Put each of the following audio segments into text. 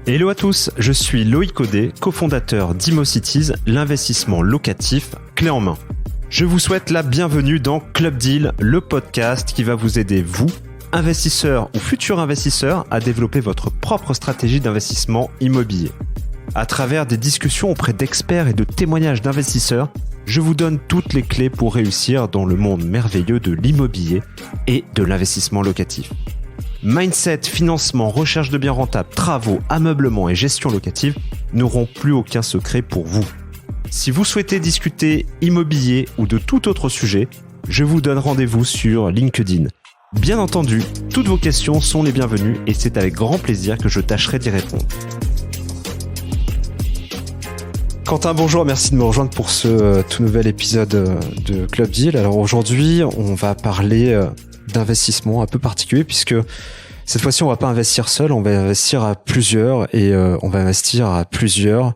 Hello à tous, je suis Loïc Audet, cofondateur d'ImoCities, l'investissement locatif clé en main. Je vous souhaite la bienvenue dans Club Deal, le podcast qui va vous aider, vous, investisseurs ou futurs investisseurs, à développer votre propre stratégie d'investissement immobilier. À travers des discussions auprès d'experts et de témoignages d'investisseurs, je vous donne toutes les clés pour réussir dans le monde merveilleux de l'immobilier et de l'investissement locatif. Mindset, financement, recherche de biens rentables, travaux, ameublement et gestion locative n'auront plus aucun secret pour vous. Si vous souhaitez discuter immobilier ou de tout autre sujet, je vous donne rendez-vous sur LinkedIn. Bien entendu, toutes vos questions sont les bienvenues et c'est avec grand plaisir que je tâcherai d'y répondre. Quentin, bonjour, merci de me rejoindre pour ce tout nouvel épisode de Club Deal. Alors aujourd'hui, on va parler d'investissement un peu particulier puisque cette fois-ci, on va pas investir seul, on va investir à plusieurs et on va investir à plusieurs,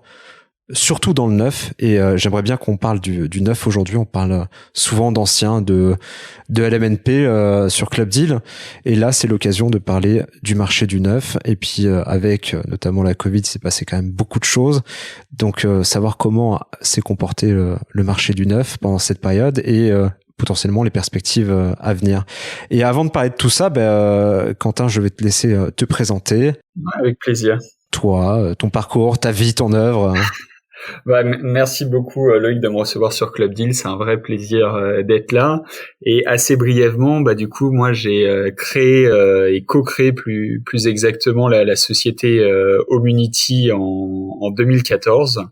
surtout dans le neuf. Et j'aimerais bien qu'on parle du neuf aujourd'hui. On parle souvent d'anciens, de LMNP sur Club Deal. Et là, c'est l'occasion de parler du marché du neuf. Et puis avec notamment la Covid, s'est passé quand même beaucoup de choses. Donc savoir comment s'est comporté le marché du neuf pendant cette période et potentiellement les perspectives à venir. Et avant de parler de tout ça, Quentin, je vais te laisser te présenter. Avec plaisir. Toi, ton parcours, ta vie, ton œuvre. Merci beaucoup Loïc de me recevoir sur Club Deal, c'est un vrai plaisir d'être là. Et assez brièvement, du coup moi j'ai créé et co-créé plus exactement la société Homunity en 2014,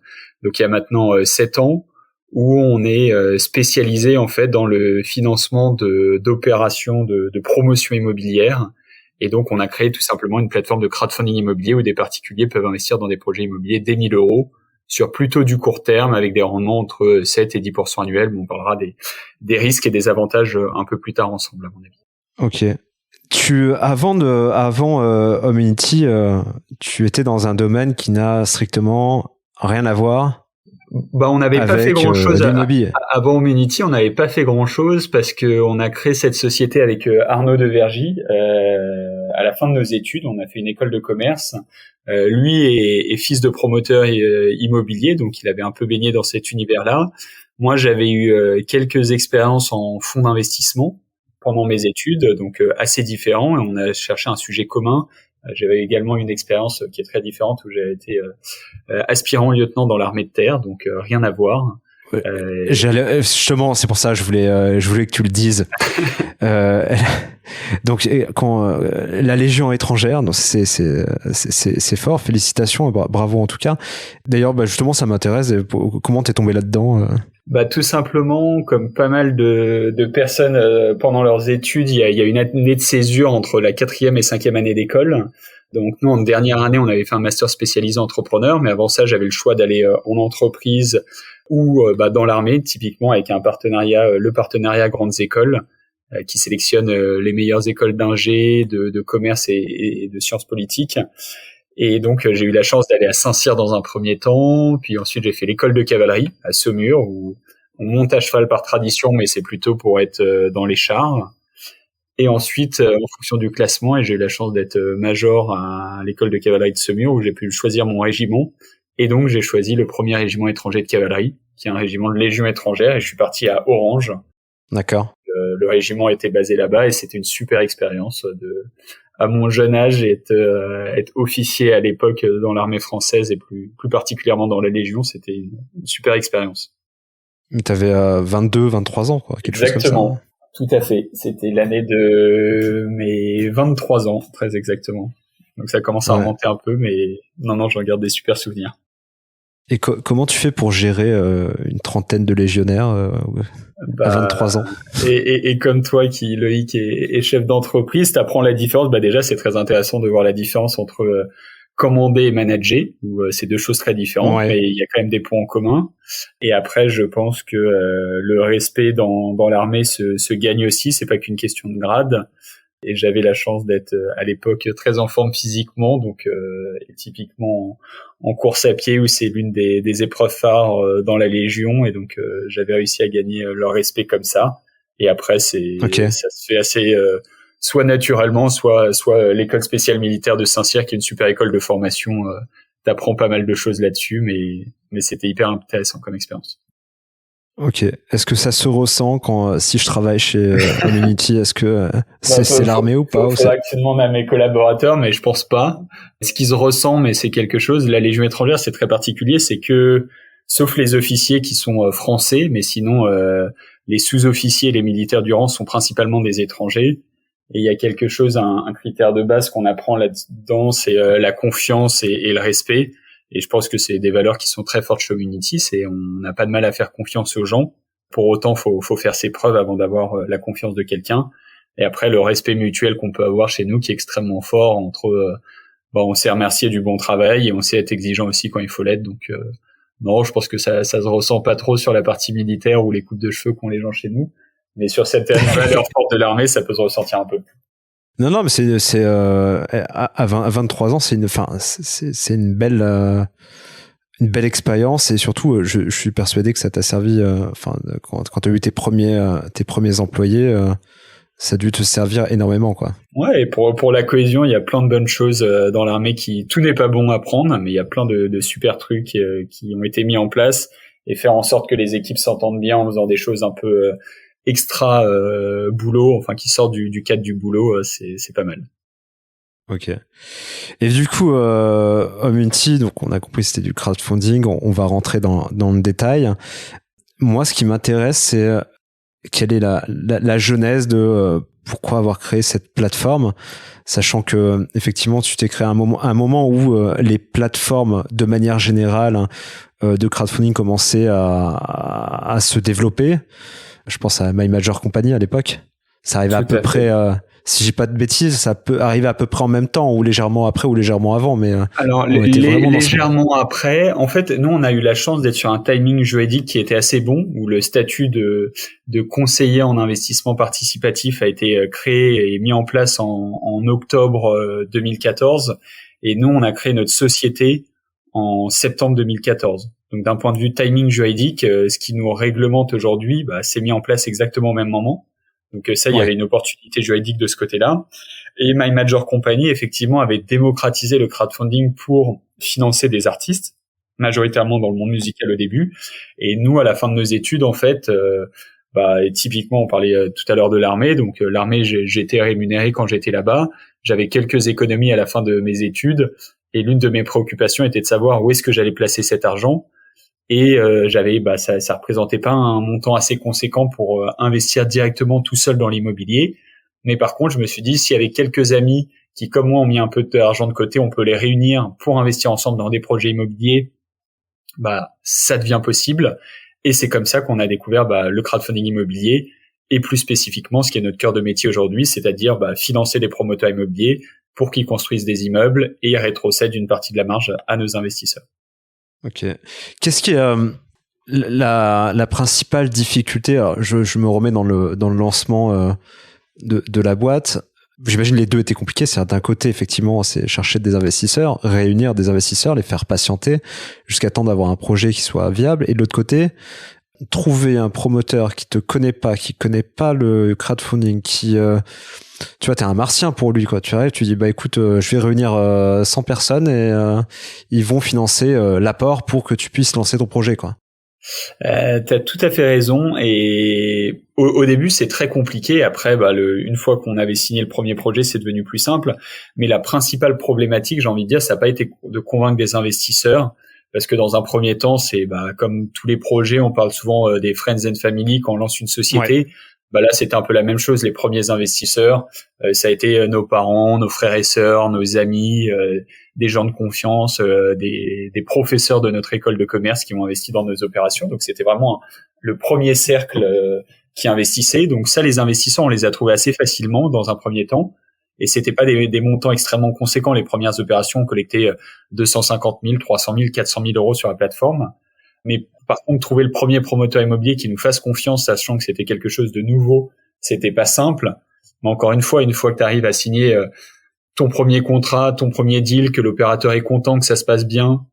donc il y a maintenant 7 ans, où on est spécialisé en fait dans le financement d'opérations de promotion immobilière. Et donc on a créé tout simplement une plateforme de crowdfunding immobilier où des particuliers peuvent investir dans des projets immobiliers dès 1 000 euros sur plutôt du court terme avec des rendements entre 7 et 10% annuels. On parlera des risques et des avantages un peu plus tard ensemble, à mon avis. Ok. Avant Homunity, tu étais dans un domaine qui n'a strictement rien à voir. On n'avait pas fait grand chose avant Homunity. On n'avait pas fait grand chose parce que on a créé cette société avec Arnaud Devergy à la fin de nos études. On a fait une école de commerce. Lui est fils de promoteur immobilier, donc il avait un peu baigné dans cet univers-là. Moi, j'avais eu quelques expériences en fonds d'investissement pendant mes études, donc assez différents. Et on a cherché un sujet commun. J'avais également une expérience qui est très différente où j'avais été aspirant lieutenant dans l'armée de terre, donc rien à voir. Justement, c'est pour ça je voulais que tu le dises. Donc quand la Légion étrangère, donc c'est fort, félicitations, bravo en tout cas. D'ailleurs, justement, ça m'intéresse. Comment t'es tombé là-dedans? Tout simplement, comme pas mal de personnes pendant leurs études, il y a une année de césure entre la 4e et 5e année d'école. Donc nous, en dernière année, on avait fait un master spécialisé entrepreneur, mais avant ça, j'avais le choix d'aller en entreprise ou dans l'armée, typiquement avec le partenariat Grandes Écoles, qui sélectionne les meilleures écoles d'ingé, de commerce et de sciences politiques. Et donc, j'ai eu la chance d'aller à Saint-Cyr dans un premier temps, puis ensuite j'ai fait l'école de cavalerie à Saumur, où on monte à cheval par tradition, mais c'est plutôt pour être dans les chars. Et ensuite, en fonction du classement, et j'ai eu la chance d'être major à l'école de cavalerie de Saumur, où j'ai pu choisir mon régiment. Et donc, j'ai choisi le premier régiment étranger de cavalerie, qui est un régiment de Légion étrangère, et je suis parti à Orange. D'accord. Le régiment était basé là-bas, et c'était une super expérience à mon jeune âge, être officier à l'époque dans l'armée française et plus particulièrement dans la Légion, c'était une super expérience. Mais t'avais 22, 23 ans, quoi, quelque Exactement. chose comme ça. Tout à fait. C'était l'année de mes 23 ans, très exactement. Donc ça commence à remonter un peu, mais non, j'en garde des super souvenirs. Et comment tu fais pour gérer une trentaine de légionnaires à 23 ans? Et comme toi, Loïc, est chef d'entreprise, t'apprends la différence. Déjà, c'est très intéressant de voir la différence entre commander et manager, où c'est deux choses très différentes, mais il y a quand même des points en commun. Et après, je pense que le respect dans l'armée se gagne aussi. C'est pas qu'une question de grade. Et j'avais la chance d'être à l'époque très en forme physiquement, donc typiquement en course à pied où c'est l'une des épreuves phares dans la Légion, et donc j'avais réussi à gagner leur respect comme ça. Et après ça se fait assez soit naturellement, soit l'école spéciale militaire de Saint-Cyr, qui est une super école de formation. T'apprends pas mal de choses là-dessus, mais c'était hyper intéressant comme expérience. Ok. Est-ce que ça se ressent si je travaille chez Community? Est-ce que c'est l'armée ou pas? Faudra que tu demandes à mes collaborateurs, mais je pense pas. Ce qui se ressent, mais c'est quelque chose. La Légion étrangère, c'est très particulier. C'est que, sauf les officiers qui sont français, mais sinon, les sous-officiers et les militaires du rang sont principalement des étrangers. Et il y a quelque chose, un critère de base qu'on apprend là-dedans, c'est la confiance et le respect. Et je pense que c'est des valeurs qui sont très fortes chez Community. On n'a pas de mal à faire confiance aux gens. Pour autant, faut faire ses preuves avant d'avoir la confiance de quelqu'un. Et après, le respect mutuel qu'on peut avoir chez nous, qui est extrêmement fort entre, on sait remercier du bon travail et on sait être exigeant aussi quand il faut l'être. Donc, non, je pense que ça se ressent pas trop sur la partie militaire ou les coupes de cheveux qu'ont les gens chez nous. Mais sur certaines valeurs fortes de l'armée, ça peut se ressentir un peu. Non, mais c'est à 23 ans, c'est une belle expérience, et surtout, je suis persuadé que ça t'a servi. Quand t'as eu tes premiers employés, ça a dû te servir énormément, quoi. Ouais, et pour la cohésion, il y a plein de bonnes choses dans l'armée tout n'est pas bon à prendre, mais il y a plein de super trucs qui ont été mis en place, et faire en sorte que les équipes s'entendent bien en faisant des choses un peu extra boulot, enfin qui sortent du cadre du boulot, c'est pas mal. Ok. Et du coup, Community, donc on a compris que c'était du crowdfunding, on va rentrer dans le détail. Moi, ce qui m'intéresse, c'est quelle est la genèse de pourquoi avoir créé cette plateforme, sachant que effectivement tu t'es créé un moment où les plateformes de manière générale de crowdfunding commençaient à se développer. Je pense à My Major Company à l'époque. Ça arrivait à peu près, si j'ai pas de bêtises, ça peut arriver à peu près en même temps, ou légèrement après, ou légèrement avant, mais alors légèrement après. En fait, nous on a eu la chance d'être sur un timing juridique qui était assez bon, où le statut de conseiller en investissement participatif a été créé et mis en place en octobre 2014, et nous on a créé notre société en septembre 2014. Donc d'un point de vue timing juridique, ce qui nous réglemente aujourd'hui, c'est mis en place exactement au même moment. Donc ça, il y avait une opportunité juridique de ce côté-là. Et My Major Company, effectivement, avait démocratisé le crowdfunding pour financer des artistes, majoritairement dans le monde musical au début. Et nous, à la fin de nos études, en fait, typiquement, on parlait tout à l'heure de l'armée. Donc l'armée, j'étais rémunéré quand j'étais là-bas. J'avais quelques économies à la fin de mes études. Et l'une de mes préoccupations était de savoir où est-ce que j'allais placer cet argent. Et ça représentait pas un montant assez conséquent pour investir directement tout seul dans l'immobilier. Mais par contre, je me suis dit, s'il y avait quelques amis qui, comme moi, ont mis un peu d'argent de côté, on peut les réunir pour investir ensemble dans des projets immobiliers, ça devient possible. Et c'est comme ça qu'on a découvert le crowdfunding immobilier, et plus spécifiquement ce qui est notre cœur de métier aujourd'hui, c'est-à-dire financer des promoteurs immobiliers pour qu'ils construisent des immeubles et rétrocèdent une partie de la marge à nos investisseurs. Ok. Qu'est-ce qui est la principale difficulté? Alors, je me remets dans le lancement de la boîte. J'imagine les deux étaient compliqués. C'est d'un côté, effectivement, c'est chercher des investisseurs, réunir des investisseurs, les faire patienter jusqu'à temps d'avoir un projet qui soit viable. Et de l'autre côté, trouver un promoteur qui te connaît pas, qui connaît pas le crowdfunding, qui tu vois, t'es un martien pour lui, quoi. Tu arrives, tu dis, écoute, je vais réunir 100 personnes et ils vont financer l'apport pour que tu puisses lancer ton projet, quoi. T'as tout à fait raison, et au début c'est très compliqué. Après, une fois qu'on avait signé le premier projet, c'est devenu plus simple. Mais la principale problématique, j'ai envie de dire, ça n'a pas été de convaincre des investisseurs, parce que dans un premier temps, c'est comme tous les projets, on parle souvent des friends and family quand on lance une société. Ouais. Là, c'était un peu la même chose. Les premiers investisseurs, ça a été nos parents, nos frères et sœurs, nos amis, des gens de confiance, des professeurs de notre école de commerce qui ont investi dans nos opérations. Donc, c'était vraiment le premier cercle qui investissait. Donc, ça, les investisseurs, on les a trouvés assez facilement dans un premier temps. Et c'était pas des montants extrêmement conséquents. Les premières opérations, on collectait 250 000, 300 000, 400 000 euros sur la plateforme. Mais par contre, trouver le premier promoteur immobilier qui nous fasse confiance, sachant que c'était quelque chose de nouveau, c'était pas simple. Mais encore une fois que tu arrives à signer ton premier contrat, ton premier deal, que l'opérateur est content, que ça se passe bien,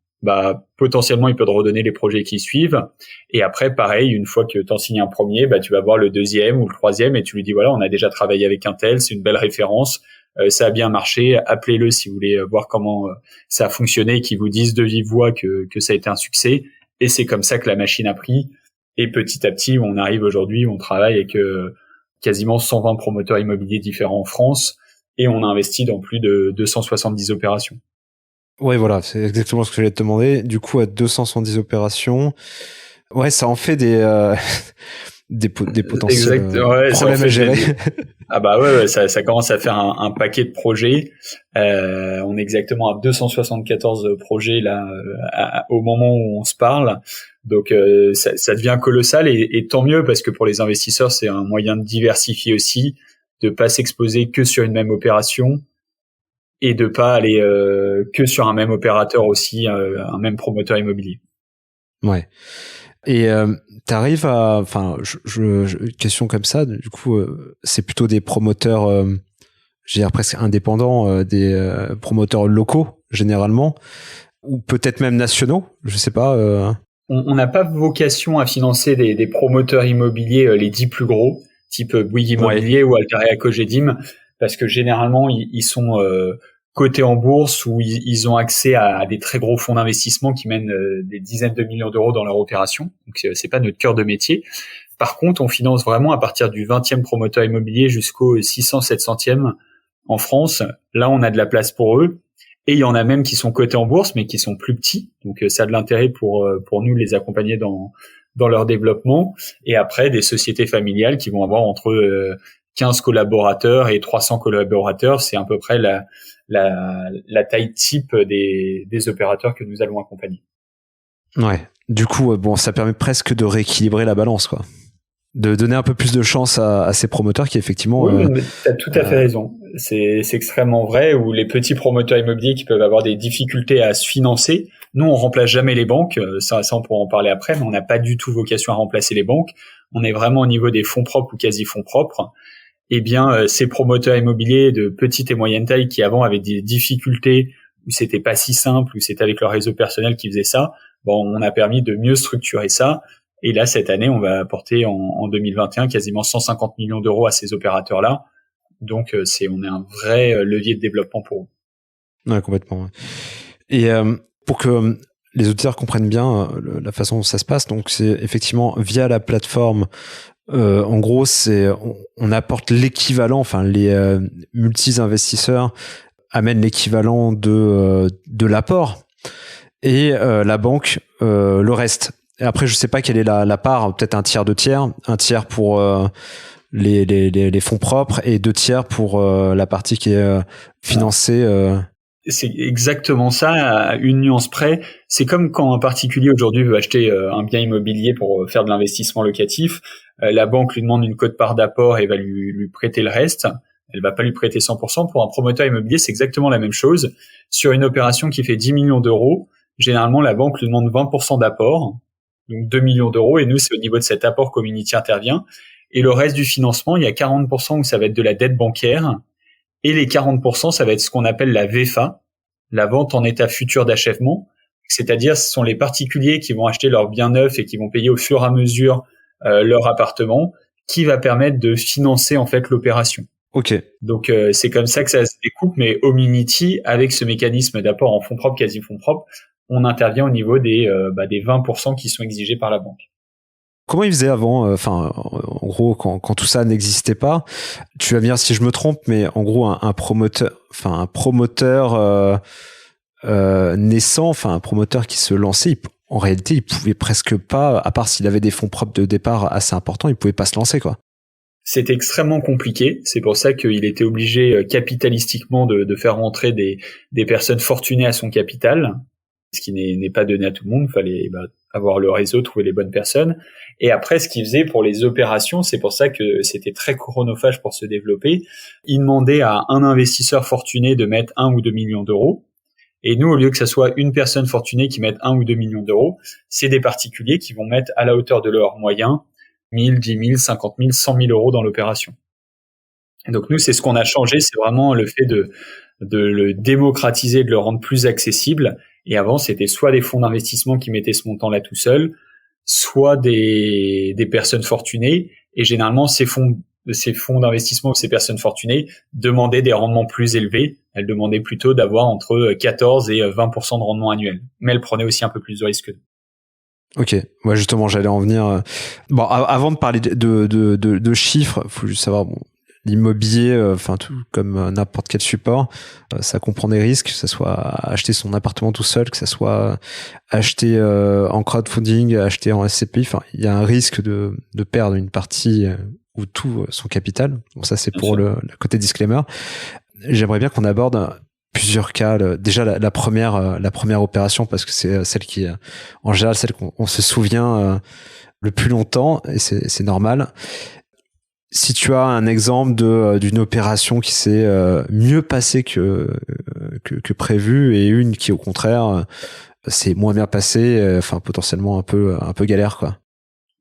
potentiellement, il peut te redonner les projets qui suivent. Et après, pareil, une fois que tu en signes un premier, tu vas voir le deuxième ou le troisième et tu lui dis, voilà, on a déjà travaillé avec un tel, c'est une belle référence, ça a bien marché, appelez-le si vous voulez voir comment ça a fonctionné et qu'ils vous disent de vive voix que ça a été un succès. Et c'est comme ça que la machine a pris. Et petit à petit, on arrive aujourd'hui, on travaille avec quasiment 120 promoteurs immobiliers différents en France et on a investi dans plus de 270 opérations. Ouais, voilà, c'est exactement ce que j'allais te demander. Du coup, à 270 opérations, ouais, ça en fait des potentiels problèmes à gérer. Ça commence à faire un paquet de projets. On est exactement à 274 projets là au moment où on se parle. Donc ça devient colossal et tant mieux parce que pour les investisseurs, c'est un moyen de diversifier aussi, de pas s'exposer que sur une même opération. Et de pas aller que sur un même opérateur aussi, un même promoteur immobilier. Ouais. Et t'arrives à, question comme ça, du coup, c'est plutôt des promoteurs, je dirais presque indépendants, des promoteurs locaux généralement, ou peut-être même nationaux, je sais pas. On n'a pas vocation à financer des promoteurs immobiliers les 10 plus gros, type Bouygues Immobilier ou Altarea Cogedim, parce que généralement ils sont cotés en bourse ou ils ont accès à des très gros fonds d'investissement qui mènent des dizaines de millions d'euros dans leur opération. Donc c'est pas notre cœur de métier. Par contre, on finance vraiment à partir du 20e promoteur immobilier jusqu'au 600, 700e en France. Là, on a de la place pour eux. Et il y en a même qui sont cotés en bourse, mais qui sont plus petits. Donc ça a de l'intérêt pour nous de les accompagner dans leur développement. Et après, des sociétés familiales qui vont avoir entre 15 collaborateurs et 300 collaborateurs. C'est à peu près la taille type des opérateurs que nous allons accompagner. Ouais. Du coup, ça permet presque de rééquilibrer la balance, quoi. De donner un peu plus de chance à ces promoteurs qui effectivement... Oui, tu as tout à fait raison. C'est extrêmement vrai, où les petits promoteurs immobiliers qui peuvent avoir des difficultés à se financer. Nous, on remplace jamais les banques. Ça on pourra en parler après, mais on n'a pas du tout vocation à remplacer les banques. On est vraiment au niveau des fonds propres ou quasi-fonds propres. Eh bien, ces promoteurs immobiliers de petite et moyenne taille qui avant avaient des difficultés, où c'était pas si simple, où c'était avec leur réseau personnel qui faisait ça, on a permis de mieux structurer ça. Et là, cette année, on va apporter en 2021 quasiment 150 millions d'euros à ces opérateurs-là. Donc, on est un vrai levier de développement pour eux. Ouais, complètement. Ouais. Et pour que les auditeurs comprennent bien la façon dont ça se passe, donc c'est effectivement via la plateforme. En gros, on apporte l'équivalent, les multi-investisseurs amènent l'équivalent de l'apport et la banque le reste. Et après, je sais pas quelle est la part, peut-être un tiers, 2 tiers, un tiers pour les fonds propres et 2 tiers pour la partie qui est financée. C'est exactement ça, à une nuance près. C'est comme quand un particulier aujourd'hui veut acheter un bien immobilier pour faire de l'investissement locatif. La banque lui demande une quote-part d'apport et va lui prêter le reste. Elle va pas lui prêter 100%. Pour un promoteur immobilier, c'est exactement la même chose. Sur une opération qui fait 10 millions d'euros, généralement, la banque lui demande 20% d'apport, donc 2 millions d'euros. Et nous, c'est au niveau de cet apport Community intervient. Et le reste du financement, il y a 40% où ça va être de la dette bancaire. Et les 40%, ça va être ce qu'on appelle la VFA, la vente en état futur d'achèvement. C'est-à-dire, ce sont les particuliers qui vont acheter leurs biens neufs et qui vont payer au fur et à mesure leur appartement, qui va permettre de financer en fait l'opération. Ok. Donc c'est comme ça que ça se découpe, mais Hominity, avec ce mécanisme d'apport en fonds propres, quasi fonds propres, on intervient au niveau des 20% qui sont exigés par la banque. Comment ils faisaient avant, en gros, quand tout ça n'existait pas? Tu vas me dire si je me trompe, mais en gros, un promoteur naissant, un promoteur qui se lançait, en réalité, il pouvait presque pas, à part s'il avait des fonds propres de départ assez importants, il pouvait pas se lancer, quoi. C'est extrêmement compliqué. C'est pour ça qu'il était obligé capitalistiquement de faire rentrer des personnes fortunées à son capital, ce qui n'est pas donné à tout le monde. Il fallait avoir le réseau, trouver les bonnes personnes. Et après, ce qu'il faisait pour les opérations, c'est pour ça que c'était très chronophage pour se développer. Il demandait à un investisseur fortuné de mettre 1 ou 2 millions d'euros. Et nous, au lieu que ça soit une personne fortunée qui mette 1 ou 2 millions d'euros, c'est des particuliers qui vont mettre à la hauteur de leurs moyens 1000, 10 000, 50 000, 100 000 euros dans l'opération. Et donc nous, c'est ce qu'on a changé, c'est vraiment le fait de le démocratiser, de le rendre plus accessible. Et avant, c'était soit des fonds d'investissement qui mettaient ce montant-là tout seul, soit des personnes fortunées. Et généralement, ces fonds d'investissement ou ces personnes fortunées demandaient des rendements plus élevés. Elles demandaient plutôt d'avoir entre 14 et 20% de rendement annuel. Mais elles prenaient aussi un peu plus de risques. Ok, ouais, justement, j'allais en venir. Bon, avant de parler de chiffres, faut juste savoir, bon, l'immobilier, enfin tout comme n'importe quel support, ça comprend des risques, que ça soit acheter son appartement tout seul, que ça soit acheter en crowdfunding, acheter en SCPI. Enfin, il y a un risque de perdre une partie ou tout son capital. Bon, ça c'est pour le côté disclaimer. J'aimerais bien qu'on aborde plusieurs cas. Déjà la première opération, parce que c'est celle qui, en général, celle qu'on se souvient le plus longtemps, et c'est normal. Si tu as un exemple d'une opération qui s'est mieux passée que prévu, et une qui au contraire s'est moins bien passée, enfin potentiellement un peu galère, quoi.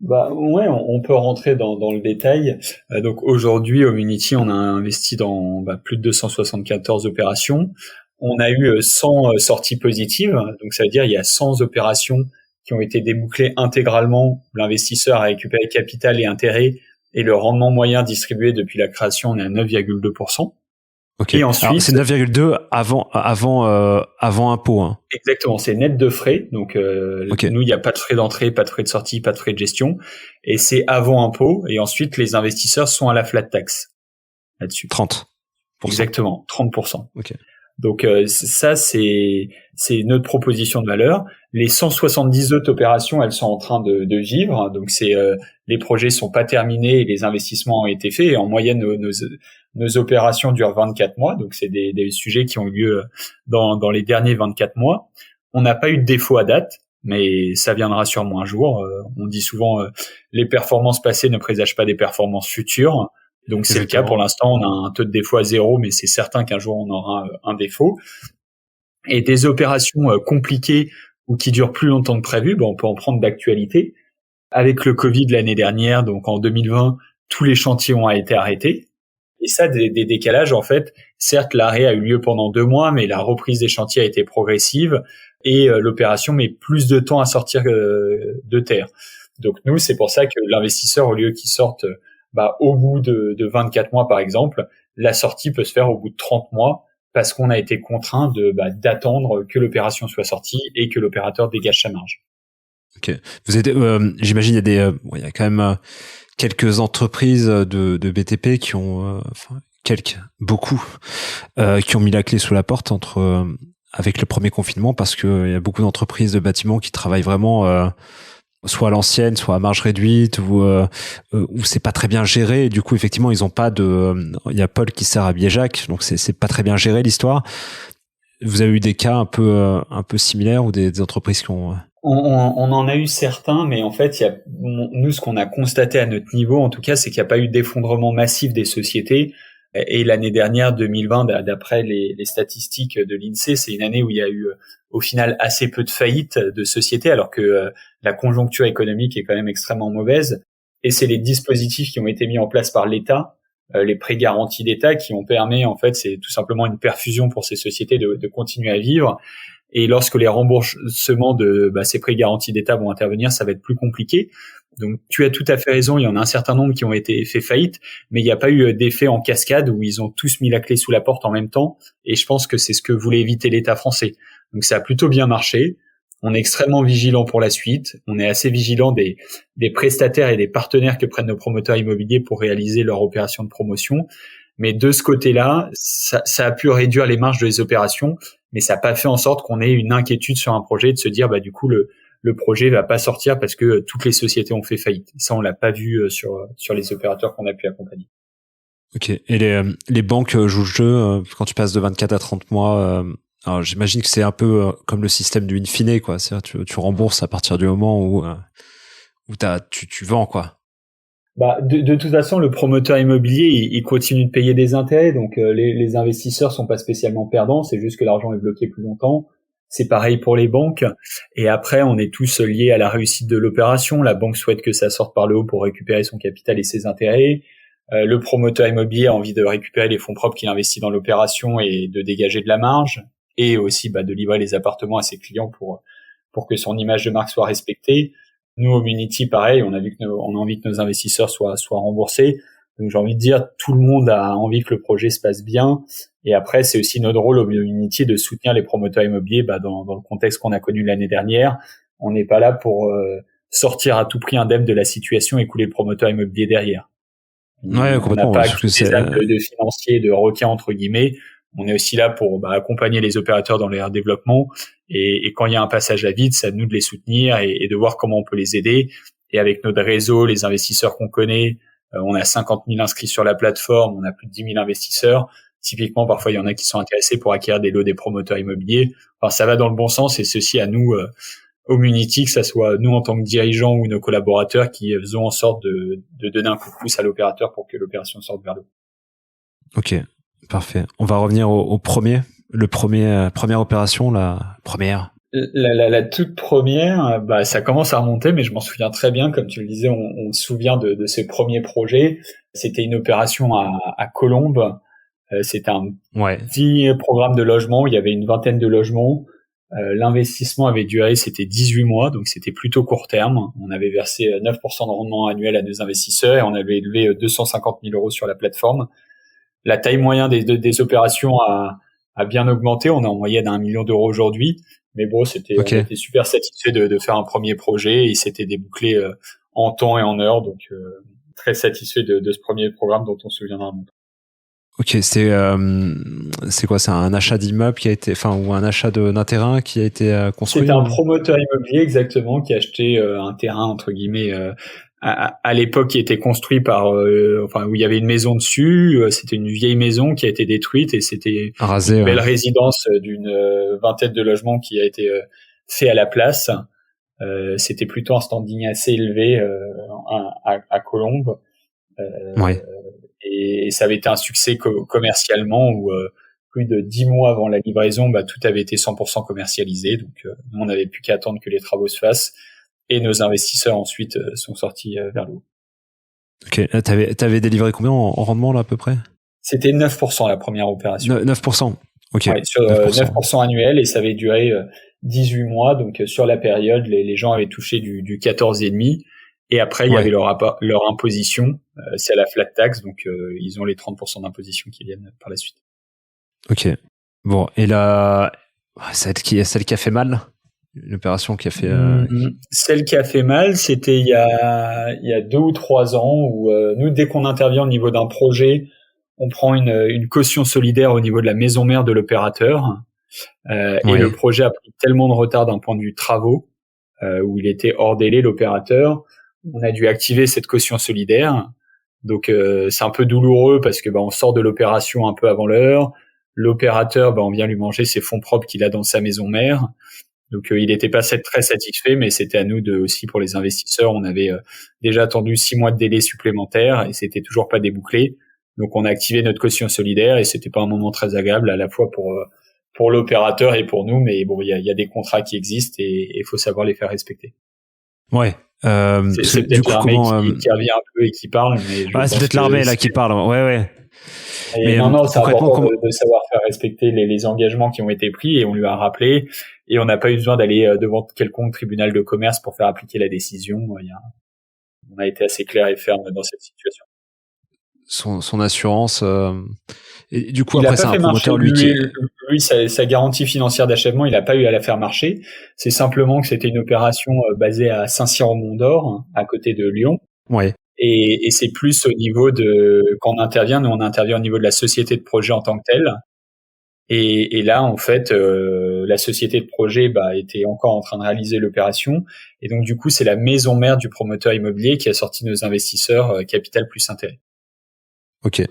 Bah ouais, on peut rentrer dans le détail. Donc aujourd'hui, au Unity, on a investi dans plus de 274 opérations. On a eu 100 sorties positives, donc ça veut dire il y a 100 opérations qui ont été débouclées intégralement. L'investisseur a récupéré capital et intérêt, et le rendement moyen distribué depuis la création, on est à 9,2%. Ok. Et ensuite, alors, c'est 9,2 avant impôt. Hein. Exactement, c'est net de frais. Donc Okay. Nous, il n'y a pas de frais d'entrée, pas de frais de sortie, pas de frais de gestion. Et c'est avant impôt. Et ensuite, les investisseurs sont à la flat tax là-dessus. 30%. Exactement, 30%. Ok. Donc ça, c'est notre proposition de valeur. Les 170 autres opérations, elles sont en train de vivre. Donc les projets sont pas terminés et les investissements ont été faits. Et en moyenne, nos opérations durent 24 mois. Donc c'est des sujets qui ont eu lieu dans les derniers 24 mois. On n'a pas eu de défaut à date, mais ça viendra sûrement un jour. On dit souvent les performances passées ne présagent pas des performances futures. Donc c'est le cas pour l'instant, on a un taux de défaut à 0, mais c'est certain qu'un jour on aura un défaut. Et des opérations compliquées ou qui durent plus longtemps que prévu, on peut en prendre d'actualité. Avec le Covid l'année dernière, donc en 2020, tous les chantiers ont été arrêtés. Et ça, des décalages, en fait, certes l'arrêt a eu lieu pendant 2 mois, mais la reprise des chantiers a été progressive et l'opération met plus de temps à sortir de terre. Donc nous, c'est pour ça que l'investisseur, au lieu qu'il sorte au bout de 24 mois, par exemple, la sortie peut se faire au bout de 30 mois parce qu'on a été contraint d'attendre que l'opération soit sortie et que l'opérateur dégage sa marge. Ok. Vous êtes, j'imagine, il y a quand même quelques entreprises de BTP qui ont, beaucoup, qui ont mis la clé sous la porte avec le premier confinement, parce que il y a beaucoup d'entreprises de bâtiments qui travaillent vraiment soit à l'ancienne, soit à marge réduite, où c'est pas très bien géré. Et du coup, effectivement, ils ont pas il y a Paul qui sert à Biéjac, donc c'est pas très bien géré l'histoire. Vous avez eu des cas un peu similaires, ou des entreprises qui ont... On en a eu certains, mais en fait, nous, ce qu'on a constaté à notre niveau, en tout cas, c'est qu'il n'y a pas eu d'effondrement massif des sociétés. Et l'année dernière, 2020, d'après les statistiques de l'INSEE, c'est une année où il y a eu au final assez peu de faillites de sociétés, alors que la conjoncture économique est quand même extrêmement mauvaise. Et c'est les dispositifs qui ont été mis en place par l'État, les prêts garantis d'État, qui ont permis, en fait, c'est tout simplement une perfusion pour ces sociétés de continuer à vivre. Et lorsque les remboursements de ces prêts garantis d'État vont intervenir, ça va être plus compliqué. Donc, tu as tout à fait raison. Il y en a un certain nombre qui ont été fait faillite, mais il n'y a pas eu d'effet en cascade où ils ont tous mis la clé sous la porte en même temps. Et je pense que c'est ce que voulait éviter l'État français. Donc, ça a plutôt bien marché. On est extrêmement vigilant pour la suite. On est assez vigilant des prestataires et des partenaires que prennent nos promoteurs immobiliers pour réaliser leur opération de promotion. Mais de ce côté-là, ça a pu réduire les marges des opérations, mais ça n'a pas fait en sorte qu'on ait une inquiétude sur un projet, de se dire du coup le projet va pas sortir parce que toutes les sociétés ont fait faillite. Ça, on l'a pas vu sur les opérateurs qu'on a pu accompagner. Ok. Et les banques jouent le jeu quand tu passes de 24 à 30 mois. Alors j'imagine que c'est un peu comme le système du in fine, quoi. C'est-à-dire tu rembourses à partir du moment où tu vends, quoi. De toute façon, le promoteur immobilier, il continue de payer des intérêts, donc les investisseurs sont pas spécialement perdants, c'est juste que l'argent est bloqué plus longtemps. C'est pareil pour les banques. Et après, on est tous liés à la réussite de l'opération. La banque souhaite que ça sorte par le haut pour récupérer son capital et ses intérêts. Le promoteur immobilier a envie de récupérer les fonds propres qu'il investit dans l'opération et de dégager de la marge. et aussi de livrer les appartements à ses clients pour que son image de marque soit respectée. Nous, au Munity, pareil, on a envie que nos investisseurs soient remboursés. Donc, j'ai envie de dire, tout le monde a envie que le projet se passe bien. Et après, c'est aussi notre rôle au Munity de soutenir les promoteurs immobiliers, dans le contexte qu'on a connu l'année dernière. On n'est pas là pour sortir à tout prix indemne de la situation et couler le promoteur immobilier derrière. Ouais, on n'a pas accusé de financiers, de requins, entre guillemets. On est aussi là pour accompagner les opérateurs dans leur développement. Et quand il y a un passage à vide, c'est à nous de les soutenir et de voir comment on peut les aider. Et avec notre réseau, les investisseurs qu'on connaît, on a 50 000 inscrits sur la plateforme, on a plus de 10 000 investisseurs. Typiquement, parfois, il y en a qui sont intéressés pour acquérir des lots des promoteurs immobiliers. Enfin, ça va dans le bon sens et ceci à nous, au Munity, que ça soit nous en tant que dirigeants ou nos collaborateurs qui faisons en sorte de donner un coup de pouce à l'opérateur pour que l'opération sorte vers le haut. Ok, parfait. On va revenir au première opération, la première. La toute première, ça commence à remonter, mais je m'en souviens très bien. Comme tu le disais, on se souvient de ces premiers projets. C'était une opération à Colombes. C'était un petit programme de logement où il y avait une vingtaine de logements. L'investissement avait duré, c'était 18 mois, donc c'était plutôt court terme. On avait versé 9% de rendement annuel à nos investisseurs et on avait élevé 250 000 euros sur la plateforme. La taille moyenne des opérations a bien augmenté. On est en moyenne à 1 million d'euros aujourd'hui. Mais bon, on était super satisfait de faire un premier projet et il s'était débouclé en temps et en heure. Donc, très satisfait de ce premier programme dont on se souviendra longtemps. Ok, c'est quoi? C'est un achat d'immeuble ou un achat d'un terrain qui a été construit? C'était un promoteur immobilier exactement qui a acheté un terrain entre guillemets à l'époque qui était construit où il y avait une maison dessus. C'était une vieille maison qui a été détruite et c'était une belle résidence d'une vingtaine de logements qui a été fait à la place. C'était plutôt un standing assez élevé à Colombes. Et ça avait été un succès commercialement où plus de 10 mois avant la livraison, tout avait été 100% commercialisé. Donc, nous, on n'avait plus qu'à attendre que les travaux se fassent. Et nos investisseurs, ensuite, sont sortis vers le haut. Ok. T'avais délivré combien en rendement, là, à peu près? C'était 9% la première opération. 9%. Ok. Ouais, sur 9% annuel et ça avait duré 18 mois. Donc, sur la période, les gens avaient touché du 14,5%. Et après, il y avait leur imposition, c'est à la flat tax, donc ils ont les 30% d'imposition qui viennent par la suite. Ok. Bon, et là, celle qui a fait mal, l'opération qui a fait. Celle qui a fait mal, c'était il y a 2 ou 3 ans où nous, dès qu'on intervient au niveau d'un projet, on prend une caution solidaire au niveau de la maison mère de l'opérateur. Et le projet a pris tellement de retard d'un point de vue travaux, où il était hors délai, l'opérateur. On a dû activer cette caution solidaire. Donc, c'est un peu douloureux parce que on sort de l'opération un peu avant l'heure. L'opérateur, on vient lui manger ses fonds propres qu'il a dans sa maison mère. Donc, il n'était pas très satisfait, mais c'était à nous aussi pour les investisseurs. On avait déjà attendu 6 mois de délai supplémentaire et c'était toujours pas débouclé. Donc, on a activé notre caution solidaire et c'était pas un moment très agréable à la fois pour l'opérateur et pour nous. Mais bon, il y a des contrats qui existent et il faut savoir les faire respecter. Ouais. C'est peut-être l'armée qui revient un peu et qui parle. Mais c'est peut-être l'armée là qui parle. Ouais. Mais non, c'est important de savoir faire respecter les engagements qui ont été pris et on lui a rappelé. Et on n'a pas eu besoin d'aller devant quelconque tribunal de commerce pour faire appliquer la décision. On a été assez clair et ferme dans cette situation. Son assurance. Et du coup, il après, c'est un promoteur, lui, sa garantie financière d'achèvement, il n'a pas eu à la faire marcher. C'est simplement que c'était une opération basée à Saint-Cyr-au-Mont-d'Or, à côté de Lyon. Ouais. Et c'est plus au niveau quand on intervient, nous on intervient au niveau de la société de projet en tant que telle. Et là, en fait, la société de projet était encore en train de réaliser l'opération. Et donc, du coup, c'est la maison mère du promoteur immobilier qui a sorti nos investisseurs capital plus intérêt. Ok.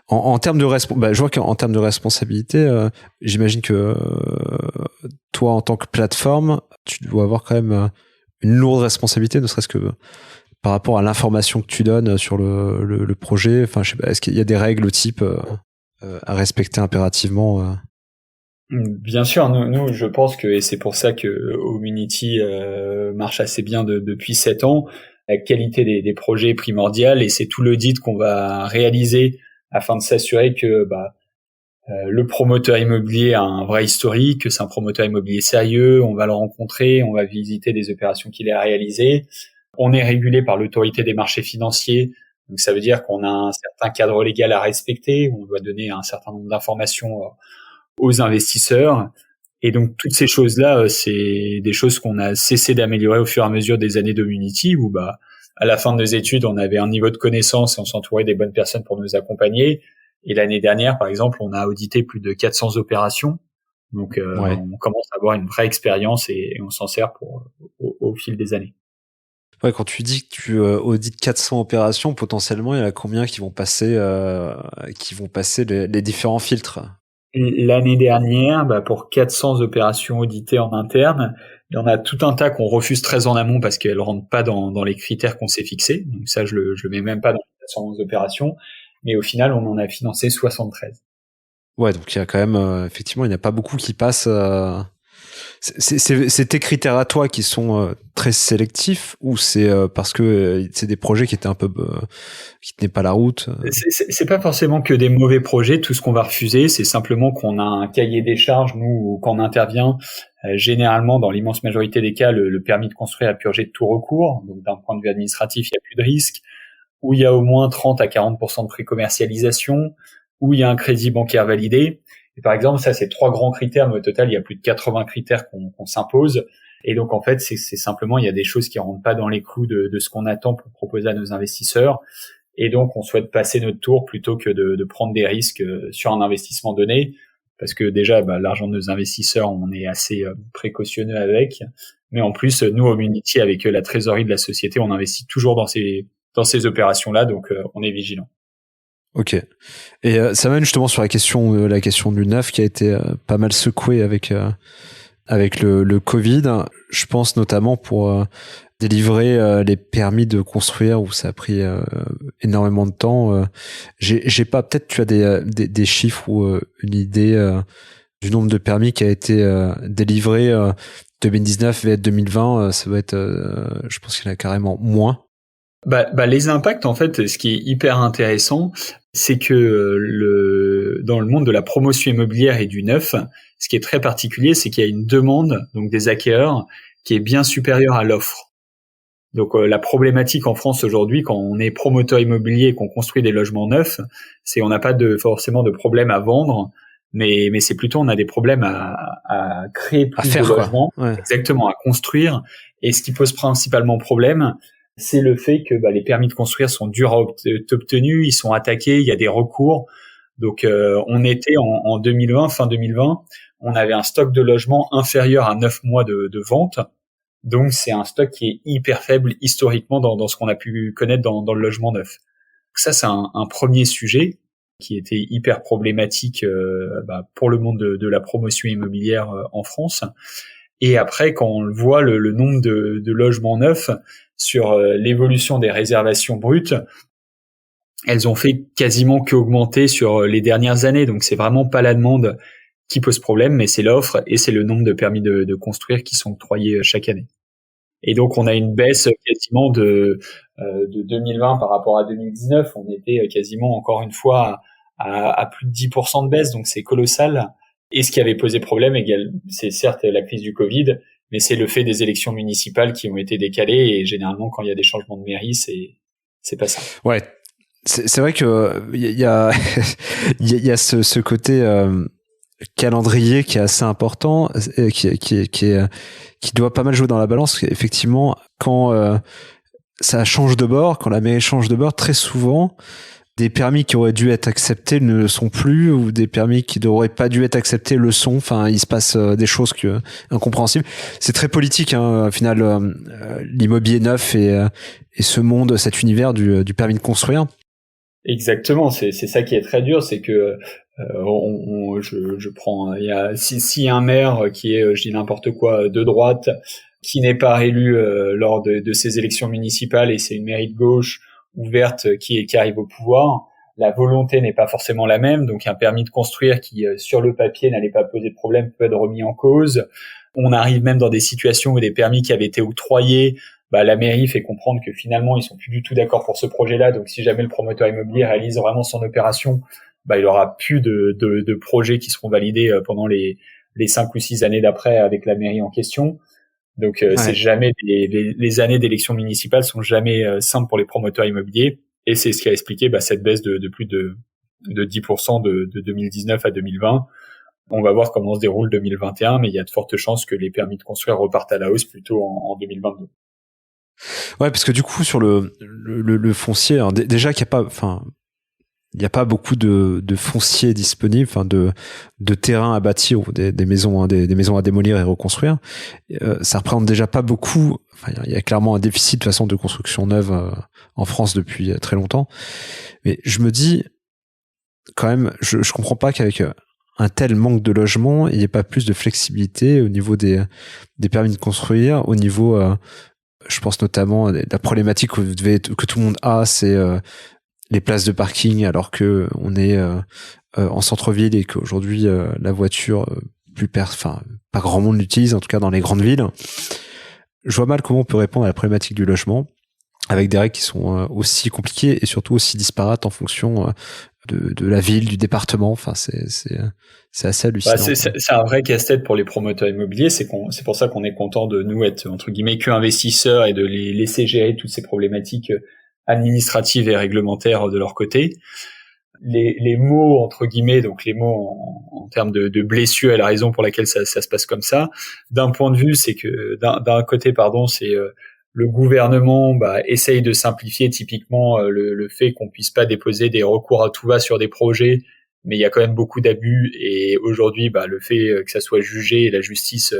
En termes de je vois qu'en termes de responsabilité, j'imagine que toi, en tant que plateforme, tu dois avoir quand même une lourde responsabilité, ne serait-ce que par rapport à l'information que tu donnes sur le projet. Enfin, je sais pas, est-ce qu'il y a des règles type à respecter impérativement? Bien sûr, nous, je pense que, et c'est pour ça que Omunity marche assez bien depuis 7 ans, la qualité des projets est primordiale et c'est tout l'audit qu'on va réaliser afin de s'assurer que le promoteur immobilier a un vrai historique, que c'est un promoteur immobilier sérieux, on va le rencontrer, on va visiter des opérations qu'il a réalisées. On est régulé par l'autorité des marchés financiers, donc ça veut dire qu'on a un certain cadre légal à respecter, on doit donner un certain nombre d'informations aux investisseurs. Et donc toutes ces choses-là, c'est des choses qu'on a cessé d'améliorer au fur et à mesure des années d'Homunity, où à la fin de nos études, on avait un niveau de connaissance et on s'entourait des bonnes personnes pour nous accompagner. Et l'année dernière, par exemple, on a audité plus de 400 opérations. Donc, on commence à avoir une vraie expérience et on s'en sert au fil des années. Ouais, quand tu dis que tu audites 400 opérations, potentiellement, il y en a combien qui vont passer les différents filtres? L'année dernière, pour 400 opérations auditées en interne, il y en a tout un tas qu'on refuse très en amont parce qu'elles rentrent pas dans les critères qu'on s'est fixés. Donc ça, je le mets même pas dans les 411 opérations. Mais au final, on en a financé 73. Ouais, donc il y a quand même, effectivement, il n'y a pas beaucoup qui passent. C'est tes critères à toi qui sont très sélectifs, ou c'est parce que c'est des projets qui étaient un peu qui tenaient pas la route? C'est pas forcément que des mauvais projets. Tout ce qu'on va refuser, c'est simplement qu'on a un cahier des charges, nous, quand on intervient. Généralement, dans l'immense majorité des cas, le permis de construire a purgé de tout recours. Donc, d'un point de vue administratif, il n'y a plus de risque. Où il y a au moins 30 à 40% de précommercialisation, où il y a un crédit bancaire validé. Et par exemple, ça, c'est 3 grands critères, mais au total, il y a plus de 80 critères qu'on s'impose. Et donc, en fait, c'est simplement, il y a des choses qui rentrent pas dans les clous de ce qu'on attend pour proposer à nos investisseurs. Et donc, on souhaite passer notre tour plutôt que de prendre des risques sur un investissement donné. Parce que déjà, l'argent de nos investisseurs, on est assez précautionneux avec. Mais en plus, nous, Homunity, avec la trésorerie de la société, on investit toujours dans ces opérations-là, donc on est vigilant. Ok. Et ça mène justement sur la question du neuf qui a été pas mal secouée avec le Covid. Je pense notamment pour délivrer les permis de construire où ça a pris énormément de temps. J'ai pas, peut-être tu as des chiffres ou une idée du nombre de permis qui a été délivré 2019 et 2020. Ça va être, je pense qu'il y en a carrément moins. Les impacts, en fait, ce qui est hyper intéressant, c'est que dans le monde de la promotion immobilière et du neuf, ce qui est très particulier, c'est qu'il y a une demande, donc des acquéreurs, qui est bien supérieure à l'offre. Donc la problématique en France aujourd'hui, quand on est promoteur immobilier et qu'on construit des logements neufs, c'est on n'a pas forcément de problème à vendre, mais c'est plutôt on a des problèmes à créer plus de logements, exactement, à construire. Et ce qui pose principalement problème, c'est le fait que les permis de construire sont durs à obtenus, ils sont attaqués, il y a des recours. Donc on était en 2020, fin 2020, on avait un stock de logements inférieur à 9 mois de vente. Donc c'est un stock qui est hyper faible historiquement dans ce qu'on a pu connaître dans le logement neuf. Donc ça, c'est un premier sujet qui était hyper problématique pour le monde de la promotion immobilière en France. Et après, quand on voit le nombre de logements neufs sur l'évolution des réservations brutes, elles ont fait quasiment qu'augmenter sur les dernières années. Donc c'est vraiment pas la demande qui pose problème, mais c'est l'offre et c'est le nombre de permis de construire qui sont octroyés chaque année. Et donc on a une baisse quasiment de 2020 par rapport à 2019. On était quasiment encore une fois à plus de 10% de baisse, donc c'est colossal. Et ce qui avait posé problème, c'est certes la crise du Covid, mais c'est le fait des élections municipales qui ont été décalées. Et généralement, quand il y a des changements de mairie, c'est pas ça. Ouais, c'est vrai que il y a il y a ce côté calendrier qui est assez important, qui doit pas mal jouer dans la balance. Effectivement, quand ça change de bord, quand la mairie change de bord, très souvent des permis qui auraient dû être acceptés ne le sont plus, ou des permis qui n'auraient pas dû être acceptés le sont. Enfin, il se passe des choses incompréhensibles. C'est très politique, au final, l'immobilier neuf et ce monde, cet univers du permis de construire. Exactement, c'est ça qui est très dur, c'est que je prends, s'il y a un maire qui est, je dis n'importe quoi, de droite, qui n'est pas élu lors de ces élections municipales, et c'est une mairie de gauche ouverte qui arrive au pouvoir, la volonté n'est pas forcément la même. Donc un permis de construire qui sur le papier n'allait pas poser de problème peut être remis en cause. On arrive même dans des situations où des permis qui avaient été octroyés, la mairie fait comprendre que finalement ils sont plus du tout d'accord pour ce projet-là. Donc si jamais le promoteur immobilier réalise vraiment son opération, il aura plus de projets qui seront validés pendant les 5 ou 6 années d'après avec la mairie en question. Donc c'est jamais les années d'élections municipales sont jamais simples pour les promoteurs immobiliers, et c'est ce qui a expliqué cette baisse de plus de 10% de 2019 à 2020. On va voir comment se déroule 2021, mais il y a de fortes chances que les permis de construire repartent à la hausse plutôt en 2022. Ouais, parce que du coup sur le foncier, alors déjà qu'il y a pas beaucoup de foncier disponible, de terrain à bâtir ou des maisons à démolir et reconstruire. Ça représente déjà pas beaucoup. Il y a clairement un déficit de façon de construction neuve en France depuis très longtemps. Mais je me dis quand même, je comprends pas qu'avec un tel manque de logement, il n'y ait pas plus de flexibilité au niveau des permis de construire, au niveau, je pense notamment la problématique que tout le monde a, c'est les places de parking, alors que on est en centre-ville et qu'aujourd'hui la voiture pas grand monde l'utilise, en tout cas dans les grandes villes. Je vois mal comment on peut répondre à la problématique du logement avec des règles qui sont aussi compliquées et surtout aussi disparates en fonction de la ville, du département. Enfin, c'est assez hallucinant. C'est un vrai casse-tête pour les promoteurs immobiliers. C'est pour ça qu'on est content de nous être entre guillemets qu'investisseurs et de les laisser gérer toutes ces problématiques administratives et réglementaires de leur côté. Les mots entre guillemets, donc les mots en termes de blessure et la raison pour laquelle ça se passe comme ça. D'un point de vue, c'est que d'un côté, c'est le gouvernement essaye de simplifier typiquement le fait qu'on puisse pas déposer des recours à tout va sur des projets, mais il y a quand même beaucoup d'abus, et aujourd'hui le fait que ça soit jugé et la justice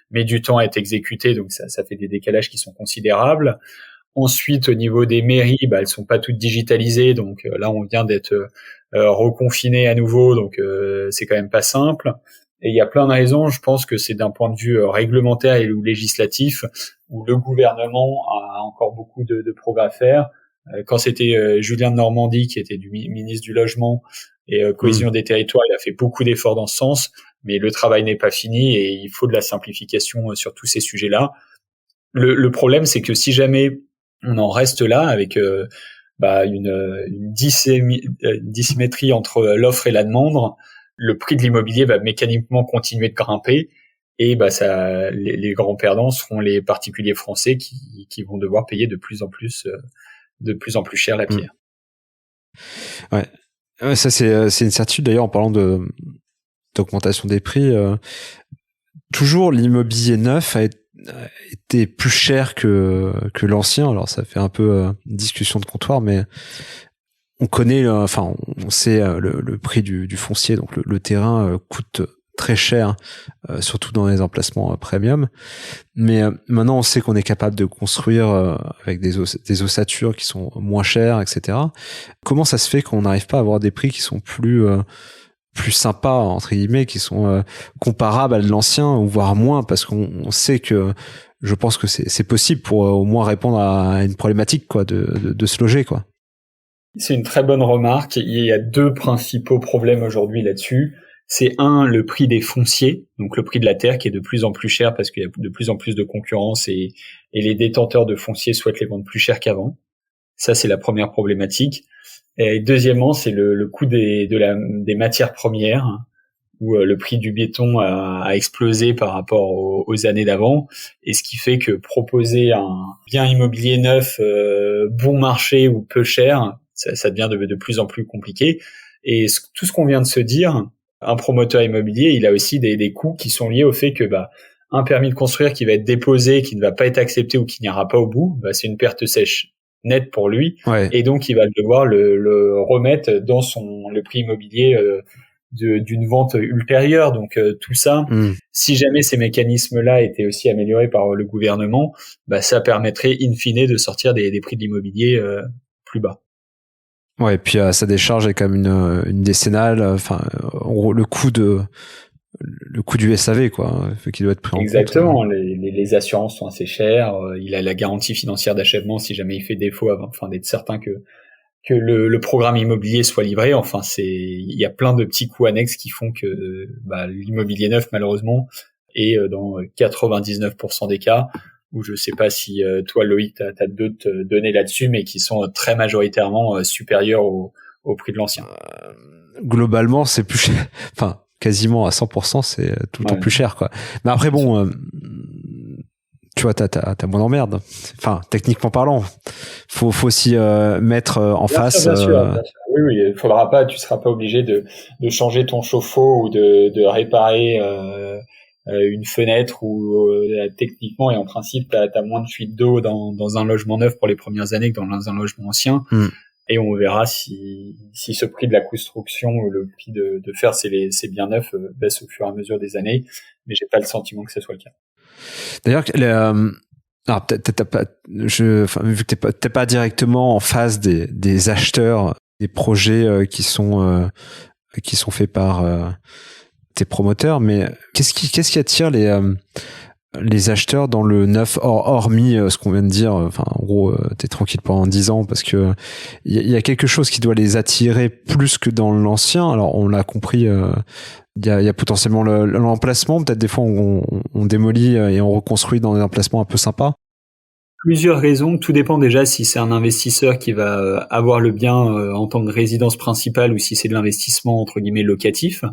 met du temps à être exécutée, donc ça fait des décalages qui sont considérables. Ensuite, au niveau des mairies, elles sont pas toutes digitalisées, donc là on vient d'être reconfiné à nouveau, donc c'est quand même pas simple. Et il y a plein de raisons. Je pense que c'est d'un point de vue réglementaire et ou législatif où le gouvernement a encore beaucoup de progrès à faire. Quand c'était Julien de Normandie qui était ministre du Logement et cohésion des territoires, il a fait beaucoup d'efforts dans ce sens, mais le travail n'est pas fini et il faut de la simplification sur tous ces sujets-là. Le problème, c'est que si jamais on en reste là avec une dissymétrie entre l'offre et la demande, le prix de l'immobilier va mécaniquement continuer de grimper, et les grands perdants seront les particuliers français qui vont devoir payer de plus en plus cher la pierre. Ouais, ça c'est une certitude. D'ailleurs, en parlant d'augmentation des prix, toujours l'immobilier neuf a été plus cher que l'ancien. Alors ça fait un peu discussion de comptoir, mais on connaît, on sait le prix du foncier, donc le terrain coûte très cher, surtout dans les emplacements premium. Mais maintenant, on sait qu'on est capable de construire avec des ossatures qui sont moins chères, etc. Comment ça se fait qu'on n'arrive pas à avoir des prix qui sont plus sympas, entre guillemets, qui sont comparables à de l'ancien, ou voire moins, parce qu'on sait que je pense que c'est possible pour au moins répondre à une problématique, quoi, de se loger, quoi. C'est une très bonne remarque. Il y a deux principaux problèmes aujourd'hui là-dessus. C'est le prix des fonciers, donc le prix de la terre qui est de plus en plus cher parce qu'il y a de plus en plus de concurrence et les détenteurs de fonciers souhaitent les vendre plus cher qu'avant. Ça, c'est la première problématique. Et deuxièmement, c'est le coût des matières premières, où le prix du béton a explosé par rapport aux années d'avant, et ce qui fait que proposer un bien immobilier neuf bon marché ou peu cher, ça devient de plus en plus compliqué. Et tout ce qu'on vient de se dire, un promoteur immobilier, il a aussi des coûts qui sont liés au fait que un permis de construire qui va être déposé, qui ne va pas être accepté ou qui n'ira pas au bout, c'est une perte sèche nette pour lui, ouais. Et donc il va devoir le remettre dans le prix immobilier d'une vente ultérieure. Donc tout ça, si jamais ces mécanismes-là étaient aussi améliorés par le gouvernement, ça permettrait in fine de sortir des prix de l'immobilier plus bas. Ouais, et puis sa décharge est quand même une décennale. En gros, le coût du SAV, quoi, qui doit être pris en compte. Exactement. Les assurances sont assez chères. Il a la garantie financière d'achèvement si jamais il fait défaut, afin d'être certain que le programme immobilier soit livré. Il y a plein de petits coûts annexes qui font que l'immobilier neuf, malheureusement, est dans 99% des cas, où je sais pas si toi, Loïc, t'as d'autres données là-dessus, mais qui sont très majoritairement supérieures au prix de l'ancien. Globalement, c'est plus cher. Enfin, quasiment à 100%, c'est tout le temps plus cher, quoi. Mais après, bon, tu vois, t'as moins d'emmerde. Enfin, techniquement parlant, faut aussi mettre en face. Bien sûr. Oui, il faudra pas, tu seras pas obligé de changer ton chauffe-eau ou de réparer une fenêtre ou techniquement et en principe t'as moins de fuite d'eau dans un logement neuf pour les premières années que dans un logement ancien. Et on verra si ce prix de la construction ou le prix de faire ces biens neufs baisse au fur et à mesure des années, mais j'ai pas le sentiment que ce soit le cas. D'ailleurs, alors peut-être pas, vu que t'es pas directement en face des acheteurs, des projets qui sont faits par tes promoteurs, mais qu'est-ce qui attire les acheteurs dans le neuf, hormis ce qu'on vient de dire? Enfin, en gros, t'es tranquille pendant 10 ans parce que il y a quelque chose qui doit les attirer plus que dans l'ancien. Alors, on l'a compris. Il y a potentiellement l'emplacement. Peut-être des fois on démolit et on reconstruit dans des emplacements un peu sympas. Plusieurs raisons. Tout dépend déjà si c'est un investisseur qui va avoir le bien en tant que résidence principale ou si c'est de l'investissement entre guillemets locatif.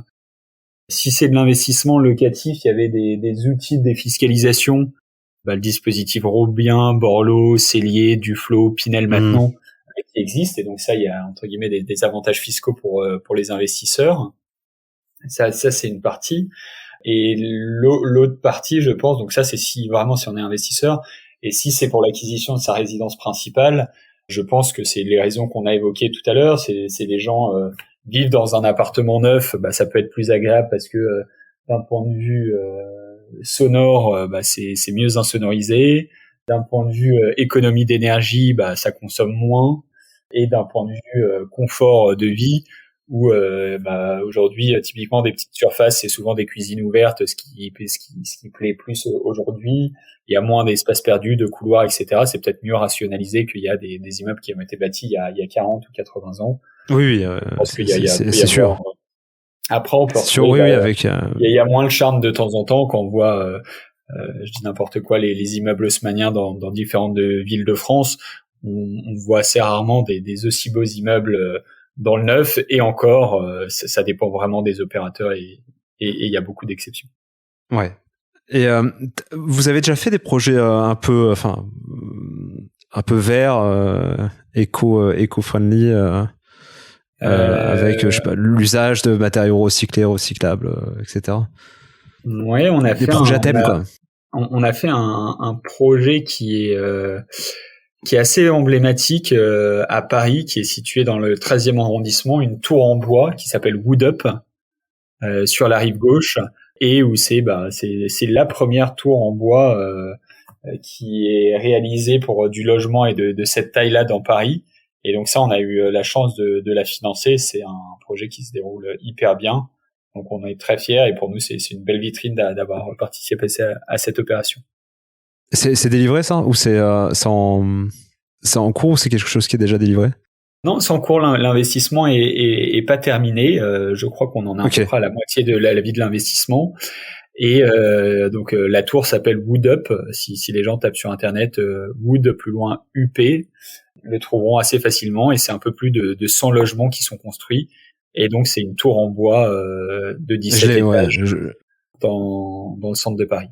Si c'est de l'investissement locatif, il y avait des outils de défiscalisation, le dispositif Robien, Borloo, Cellier, Duflo, Pinel maintenant, qui existent. Et donc ça, il y a entre guillemets des avantages fiscaux pour les investisseurs. Ça c'est une partie. Et l'autre partie, je pense, donc ça c'est si on est investisseur, et si c'est pour l'acquisition de sa résidence principale, je pense que c'est les raisons qu'on a évoquées tout à l'heure. C'est les gens vivent dans un appartement neuf, ça peut être plus agréable parce que d'un point de vue sonore, c'est mieux insonorisé. D'un point de vue économie d'énergie, ça consomme moins. Et d'un point de vue confort de vie, où aujourd'hui typiquement des petites surfaces, c'est souvent des cuisines ouvertes, ce qui plaît plus aujourd'hui. Il y a moins d'espace perdu, de couloirs, etc. C'est peut-être mieux rationalisé qu'il y a des immeubles qui ont été bâtis il y a 40 ou 80 ans. Oui, c'est sûr. Après, on peut retrouver, avec. Il y a moins le charme de temps en temps quand on voit, je dis n'importe quoi, les immeubles haussmanniens dans différentes villes de France. On voit assez rarement des aussi beaux immeubles dans le neuf, et encore, ça dépend vraiment des opérateurs et il y a beaucoup d'exceptions. Ouais. Et vous avez déjà fait des projets un peu verts, éco-friendly, avec je sais pas, l'usage de matériaux recyclés, recyclables, etc. Ouais, on a des projets à thème, quoi. On a fait un projet qui est assez emblématique à Paris, qui est situé dans le 13e arrondissement, une tour en bois qui s'appelle Wood Up sur la rive gauche, et où c'est la première tour en bois qui est réalisée pour du logement et de cette taille-là dans Paris. Et donc ça, on a eu la chance de la financer. C'est un projet qui se déroule hyper bien. Donc on est très fiers, et pour nous, c'est une belle vitrine d'avoir participé à cette opération. C'est délivré, ça? Ou c'est en cours, ou c'est quelque chose qui est déjà délivré? Non, c'est en cours. L'investissement est pas terminé. Je crois qu'on en a à peu près à la moitié de la vie de l'investissement. Et donc la tour s'appelle Wood Up. Si les gens tapent sur internet Wood plus loin UP, le trouveront assez facilement. Et c'est un peu plus de 100 logements qui sont construits. Et donc c'est une tour en bois de 17 étages dans le centre de Paris.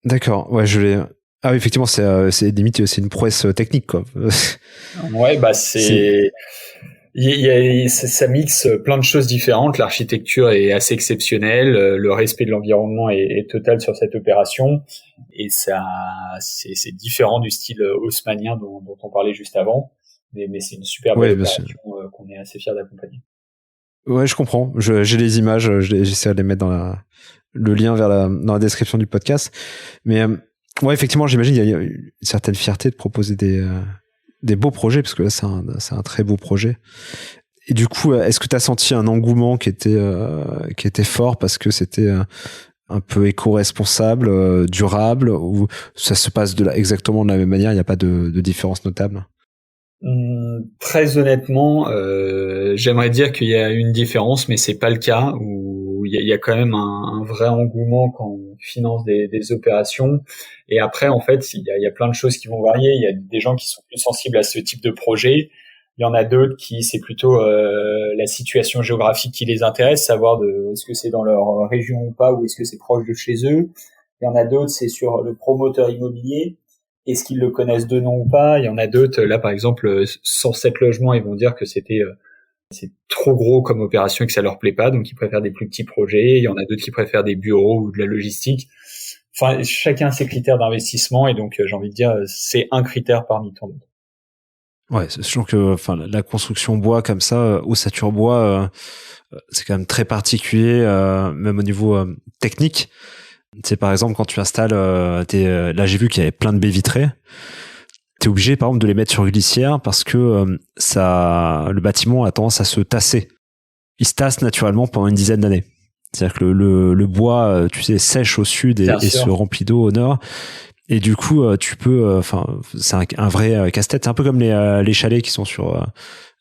D'accord, ouais, je l'ai. Ah oui, effectivement, c'est limite, c'est une prouesse technique, quoi. Ouais, ça mixe plein de choses différentes. L'architecture est assez exceptionnelle, le respect de l'environnement est total sur cette opération, et ça, c'est différent du style haussmannien dont on parlait juste avant, mais c'est une super belle opération qu'on est assez fiers d'accompagner. Ouais, je comprends. J'ai les images, j'essaie de les mettre dans le lien dans la description du podcast, mais ouais, effectivement, j'imagine il y a une certaine fierté de proposer des beaux projets, parce que là c'est un très beau projet. Et du coup, est-ce que tu as senti un engouement qui était fort parce que c'était un peu éco-responsable, durable, ou ça se passe exactement de la même manière, il n'y a pas de différence notable? Très honnêtement, j'aimerais dire qu'il y a une différence, mais c'est pas le cas, où il y a quand même un vrai engouement quand on finance des opérations. Et après, en fait, il y a plein de choses qui vont varier. Il y a des gens qui sont plus sensibles à ce type de projet, Il y en a d'autres qui c'est plutôt la situation géographique qui les intéresse, savoir est-ce que c'est dans leur région ou pas, ou est-ce que c'est proche de chez eux. Il y en a d'autres, c'est sur le promoteur immobilier. Est-ce qu'ils le connaissent de nom ou pas? Il y en a d'autres, là par exemple, 107 logements, ils vont dire que c'est trop gros comme opération et que ça leur plaît pas, donc ils préfèrent des plus petits projets. Il y en a d'autres qui préfèrent des bureaux ou de la logistique. Enfin, chacun a ses critères d'investissement et donc j'ai envie de dire c'est un critère parmi tant d'autres. Ouais, c'est sûr que la construction bois comme ça, ossature bois, c'est quand même très particulier, même au niveau technique. C'est par exemple quand tu installes, là j'ai vu qu'il y avait plein de baies vitrées. T'es obligé par exemple de les mettre sur glissière parce que le bâtiment a tendance à se tasser. Il se tasse naturellement pendant une dizaine d'années. C'est-à-dire que le bois, tu sais, sèche au sud et se remplit d'eau au nord. Et du coup, tu peux, c'est un vrai casse-tête. C'est un peu comme les chalets qui sont sur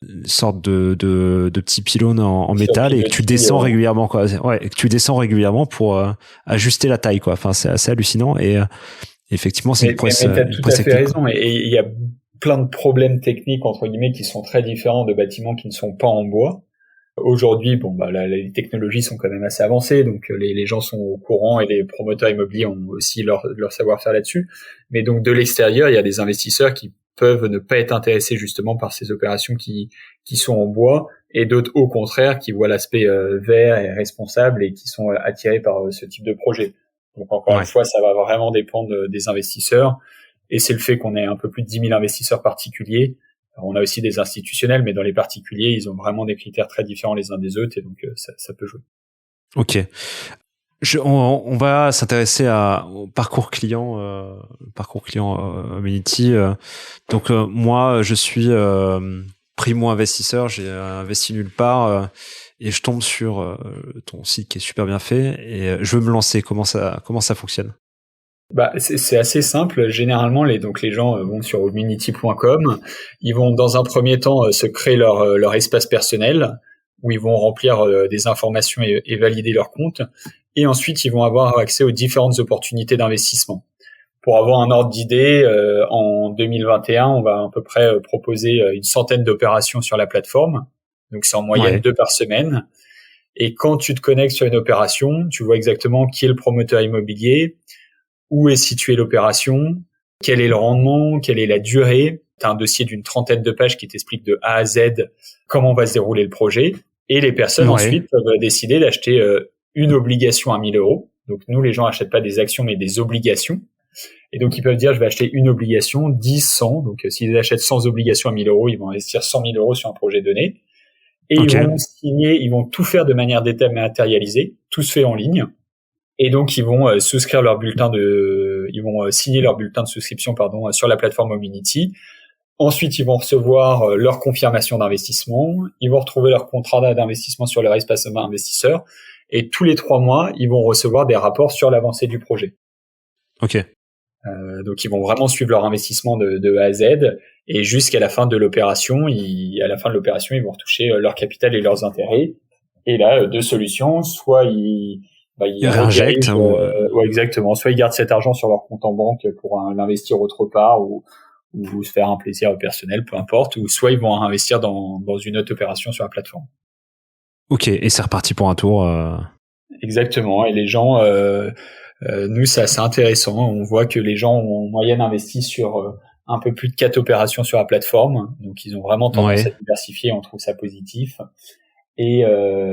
une sorte de petits pylônes en métal et que tu descends régulièrement, quoi. Ouais, et que tu descends régulièrement pour ajuster la taille, quoi. Enfin, c'est assez hallucinant et effectivement, c'est une prouesse. Mais t'as tout à fait raison. Et il y a plein de problèmes techniques entre guillemets qui sont très différents de bâtiments qui ne sont pas en bois. Aujourd'hui, les technologies sont quand même assez avancées, donc les gens sont au courant et les promoteurs immobiliers ont aussi leur savoir-faire là-dessus. Mais donc de l'extérieur, il y a des investisseurs qui peuvent ne pas être intéressés justement par ces opérations qui sont en bois, et d'autres au contraire qui voient l'aspect vert et responsable et qui sont attirés par ce type de projet. Donc encore une fois, ça va vraiment dépendre des investisseurs, et c'est le fait qu'on ait un peu plus de 10 000 investisseurs particuliers. Alors, on a aussi des institutionnels, mais dans les particuliers, ils ont vraiment des critères très différents les uns des autres, et donc ça peut jouer. Ok. On va s'intéresser au parcours client Amenity. Donc moi, je suis primo-investisseur, j'ai investi nulle part et je tombe sur ton site qui est super bien fait et je veux me lancer. Comment ça fonctionne? C'est assez simple. Généralement, les gens vont sur amenity.com. Ils vont dans un premier temps se créer leur espace personnel où ils vont remplir des informations et valider leur compte. Et ensuite, ils vont avoir accès aux différentes opportunités d'investissement. Pour avoir un ordre d'idée, en 2021, on va à peu près proposer une centaine d'opérations sur la plateforme. Donc, c'est en moyenne 2 par semaine. Et quand tu te connectes sur une opération, tu vois exactement qui est le promoteur immobilier, où est située l'opération, quel est le rendement, quelle est la durée. Tu as un dossier d'une 30aine de pages qui t'explique de A à Z comment va se dérouler le projet. Et les personnes ensuite peuvent décider d'acheter une obligation à 1 000 euros. Donc nous, les gens n'achètent pas des actions, mais des obligations. Et donc ils peuvent dire, je vais acheter une obligation, 10, 100. Donc s'ils achètent 100 obligations à 1 000 euros, ils vont investir 100 000 euros sur un projet donné. Et ils vont signer, ils vont tout faire de manière dématérialisée. Tout se fait en ligne. Et donc ils vont souscrire leur bulletin ils vont signer leur bulletin de souscription sur la plateforme Amenity. Ensuite, ils vont recevoir leur confirmation d'investissement. Ils vont retrouver leur contrat d'investissement sur leur espace investisseur. Et tous les 3 mois, ils vont recevoir des rapports sur l'avancée du projet. Ok. Donc ils vont vraiment suivre leur investissement de A à Z. Et jusqu'à la fin de l'opération, ils vont retoucher leur capital et leurs intérêts. Et là, 2 solutions. Soit ils réinjectent. Exactement. Soit ils gardent cet argent sur leur compte en banque pour l'investir autre part ou se faire un plaisir personnel, peu importe. Ou soit ils vont investir dans une autre opération sur la plateforme. Ok, et c'est reparti pour un tour. Exactement. Et les gens, nous, c'est assez intéressant. On voit que les gens ont en moyenne investi sur un peu plus de 4 opérations sur la plateforme. Donc, ils ont vraiment tendance à diversifier. On trouve ça positif. Et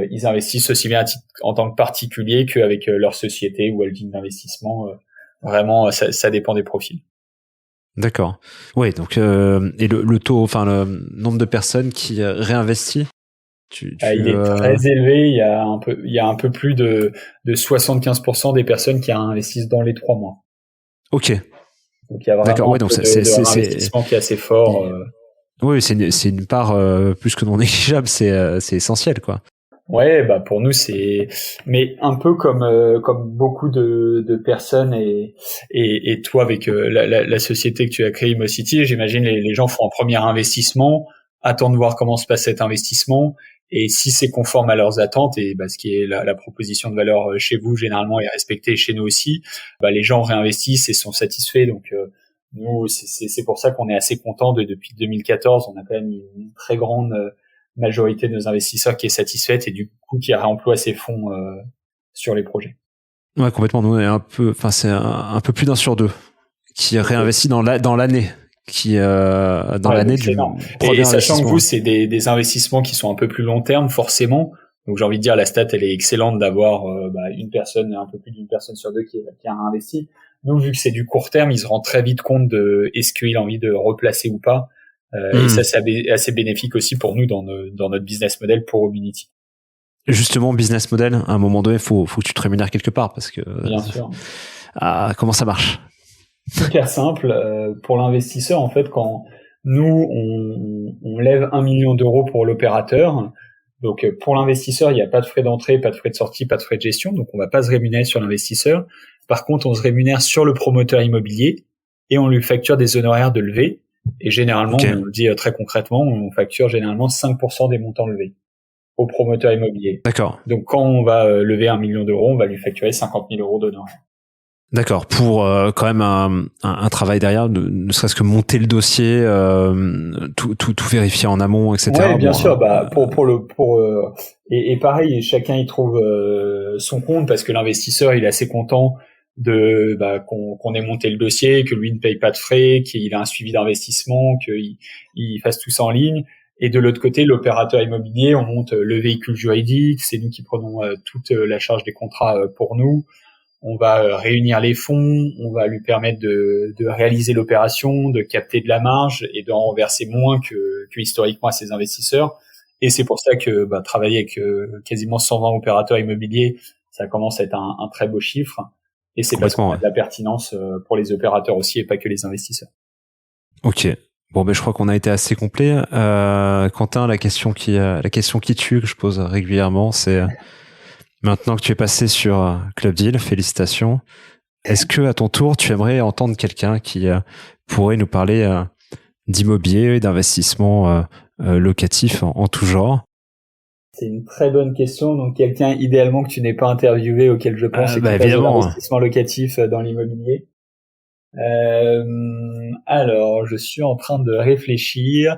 ils investissent aussi bien en tant que particulier qu'avec leur société ou holding d'investissement. Vraiment, ça dépend des profils. D'accord. Ouais, donc et le taux, le nombre de personnes qui réinvestit, il est très élevé. Il y a un peu plus de 75% des personnes qui investissent dans les 3 mois. Ok. Donc il y a vraiment un investissement qui est assez fort. Oui, c'est une part plus que non négligeable. C'est essentiel, quoi. Ouais, pour nous mais un peu comme beaucoup de personnes et toi avec la société que tu as créée Imocity, j'imagine les gens font un premier investissement, attendent de voir comment se passe cet investissement, et si c'est conforme à leurs attentes et ce qui est la proposition de valeur chez vous généralement est respectée chez nous aussi, les gens réinvestissent et sont satisfaits. Donc Nous, c'est pour ça qu'on est assez content depuis 2014. On a quand même une très grande majorité de nos investisseurs qui est satisfaite et du coup qui réemploie ses fonds sur les projets. Ouais, complètement. Nous, on est c'est un peu plus d'un sur deux qui réinvestit dans l'année, dans l'année du premier investissement. Sachant que vous, c'est des investissements qui sont un peu plus long terme, forcément. Donc j'ai envie de dire, la stat, elle est excellente d'avoir une personne, un peu plus d'une personne sur deux qui a réinvesti. Nous, vu que c'est du court terme, il se rend très vite compte de est-ce qu'il a envie de replacer ou pas. Et ça, c'est assez bénéfique aussi pour nous dans notre business model pour Obinity. Justement, business model, à un moment donné, faut que tu te rémunères quelque part parce que. Bien sûr. Comment ça marche? Super simple. Pour l'investisseur, en fait, quand nous, on lève 1 million d'euros pour l'opérateur, donc pour l'investisseur, il n'y a pas de frais d'entrée, pas de frais de sortie, pas de frais de gestion, donc on va pas se rémunérer sur l'investisseur. Par contre, on se rémunère sur le promoteur immobilier et on lui facture des honoraires de levée. Et généralement, on le dit très concrètement, on facture généralement 5% des montants levés au promoteur immobilier. D'accord. Donc quand on va lever 1 million d'euros, on va lui facturer 50 000 euros d'honoraires. D'accord, pour quand même un travail derrière, ne serait-ce que monter le dossier, tout vérifier en amont, etc. Oui, bien sûr. Et pareil, chacun y trouve son compte parce que l'investisseur, il est assez content de qu'on ait monté le dossier, que lui ne paye pas de frais, qu'il a un suivi d'investissement, qu'il fasse tout ça en ligne. Et de l'autre côté, l'opérateur immobilier, on monte le véhicule juridique, c'est nous qui prenons toute la charge des contrats pour nous. On va réunir les fonds, on va lui permettre de réaliser l'opération, de capter de la marge et d'en renverser moins que historiquement à ses investisseurs. Et c'est pour ça que travailler avec quasiment 120 opérateurs immobiliers, ça commence à être un très beau chiffre. Et c'est parce qu'on a de la pertinence pour les opérateurs aussi et pas que les investisseurs. Ok. Bon, je crois qu'on a été assez complet. Quentin, la question qui tue, que je pose régulièrement, c'est maintenant que tu es passé sur Club Deal, félicitations. Est-ce que à ton tour, tu aimerais entendre quelqu'un qui pourrait nous parler d'immobilier, d'investissement locatif en tout genre? C'est une très bonne question. Donc quelqu'un idéalement que tu n'aies pas interviewé, auquel je pense, et qui fasse de l'investissement locatif dans l'immobilier. Alors, je suis en train de réfléchir.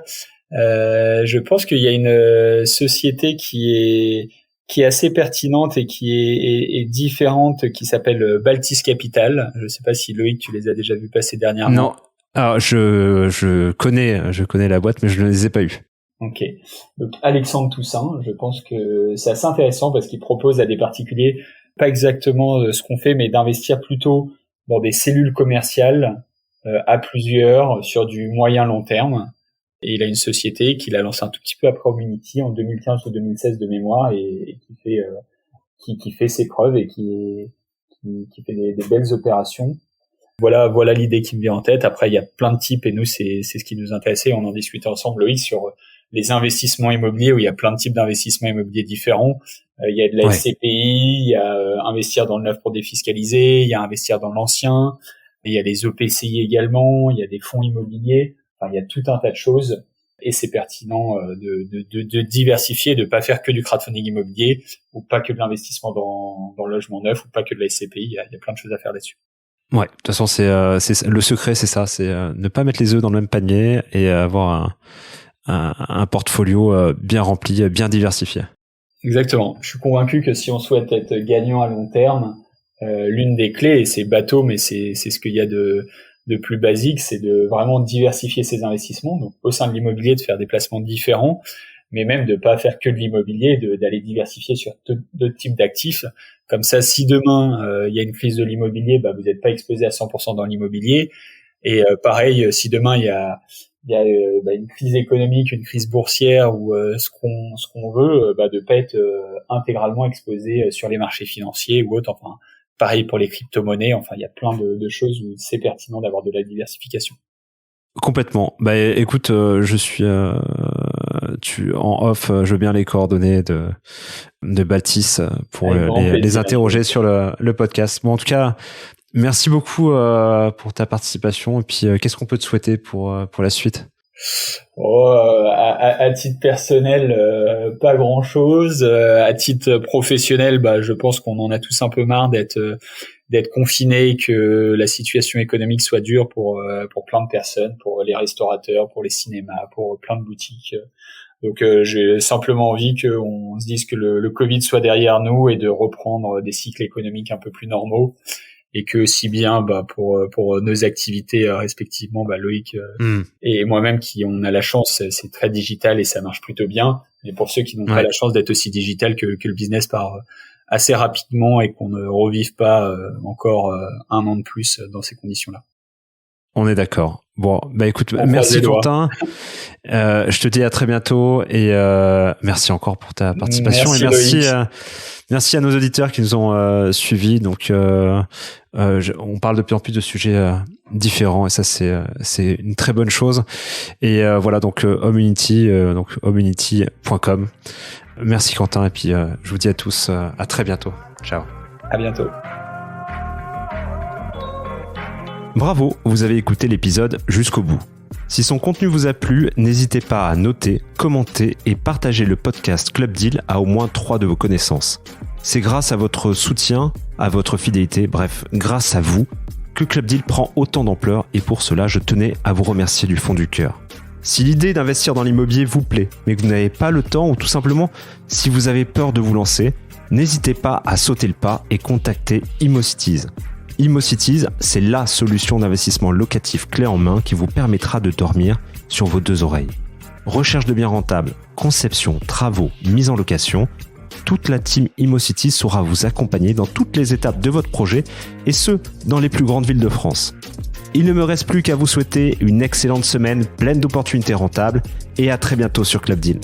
Je pense qu'il y a une société qui est assez pertinente et qui est différente, qui s'appelle Baltis Capital. Je ne sais pas si Loïc, tu les as déjà vus passer dernièrement. Non. Alors, je connais la boîte, mais je ne les ai pas eus. Ok. Donc, Alexandre Toussaint, je pense que c'est assez intéressant parce qu'il propose à des particuliers, pas exactement ce qu'on fait, mais d'investir plutôt dans des cellules commerciales à plusieurs sur du moyen long terme. Et il a une société qu'il a lancée un tout petit peu après Obinity en 2015 ou 2016 de mémoire et qui fait ses preuves et qui fait des belles opérations. Voilà l'idée qui me vient en tête. Après, il y a plein de types et nous, c'est ce qui nous intéressait. On en discutait ensemble, Loïc, sur les investissements immobiliers où il y a plein de types d'investissements immobiliers différents. Il y a de la SCPI, il y a investir dans le neuf pour défiscaliser, il y a investir dans l'ancien, il y a les OPCI également, il y a des fonds immobiliers. Enfin, il y a tout un tas de choses et c'est pertinent de diversifier, de pas faire que du crowdfunding immobilier ou pas que de l'investissement dans le logement neuf ou pas que de la SCPI. Il y a plein de choses à faire là-dessus. Ouais, de toute façon, c'est le secret, c'est ça, c'est ne pas mettre les œufs dans le même panier et avoir un portfolio bien rempli, bien diversifié. Exactement. Je suis convaincu que si on souhaite être gagnant à long terme, l'une des clés, et c'est bateau, mais c'est ce qu'il y a de plus basique, c'est de vraiment diversifier ses investissements. Donc, au sein de l'immobilier, de faire des placements différents, mais même de pas faire que de l'immobilier, d'aller diversifier sur d'autres types d'actifs. Comme ça, si demain il y a une crise de l'immobilier, vous n'êtes pas exposé à 100% dans l'immobilier. Et pareil, si demain il y a une crise économique, une crise boursière ou ce qu'on veut, de pas être intégralement exposé sur les marchés financiers ou autres. Enfin, pareil pour les crypto-monnaies. Enfin, il y a plein de choses où c'est pertinent d'avoir de la diversification. Complètement. Écoute, je suis en off, je veux bien les coordonnées de Baltis pour les interroger sur le podcast. Bon, en tout cas, merci beaucoup pour ta participation. Et puis, qu'est-ce qu'on peut te souhaiter pour la suite? À titre personnel, pas grand-chose. À titre professionnel, je pense qu'on en a tous un peu marre d'être d'être confiné, que la situation économique soit dure pour plein de personnes, pour les restaurateurs, pour les cinémas, pour plein de boutiques. Donc j'ai simplement envie qu'on se dise que le Covid soit derrière nous et de reprendre des cycles économiques un peu plus normaux, et que si bien pour nos activités respectivement, Loïc et moi-même qui on a la chance, c'est très digital et ça marche plutôt bien, mais pour ceux qui n'ont pas la chance d'être aussi digital que le business part assez rapidement et qu'on ne revive pas encore un an de plus dans ces conditions-là. On est d'accord. Bon, écoute, merci Quentin. Je te dis à très bientôt et merci encore pour ta participation. Merci, et merci à nos auditeurs qui nous ont suivis. Donc, on parle de plus en plus de sujets différents et ça c'est une très bonne chose. Et voilà, donc Homunity, donc homunity.com. Merci Quentin et puis je vous dis à tous à très bientôt. Ciao. À bientôt. Bravo, vous avez écouté l'épisode jusqu'au bout. Si son contenu vous a plu, n'hésitez pas à noter, commenter et partager le podcast Club Deal à au moins 3 de vos connaissances. C'est grâce à votre soutien, à votre fidélité, bref, grâce à vous, que Club Deal prend autant d'ampleur et pour cela, je tenais à vous remercier du fond du cœur. Si l'idée d'investir dans l'immobilier vous plaît, mais que vous n'avez pas le temps ou tout simplement si vous avez peur de vous lancer, n'hésitez pas à sauter le pas et contacter ImmoCities. ImmoCities, c'est la solution d'investissement locatif clé en main qui vous permettra de dormir sur vos 2 oreilles. Recherche de biens rentables, conception, travaux, mise en location, toute la team ImmoCities saura vous accompagner dans toutes les étapes de votre projet et ce, dans les plus grandes villes de France. Il ne me reste plus qu'à vous souhaiter une excellente semaine pleine d'opportunités rentables et à très bientôt sur Club Deal.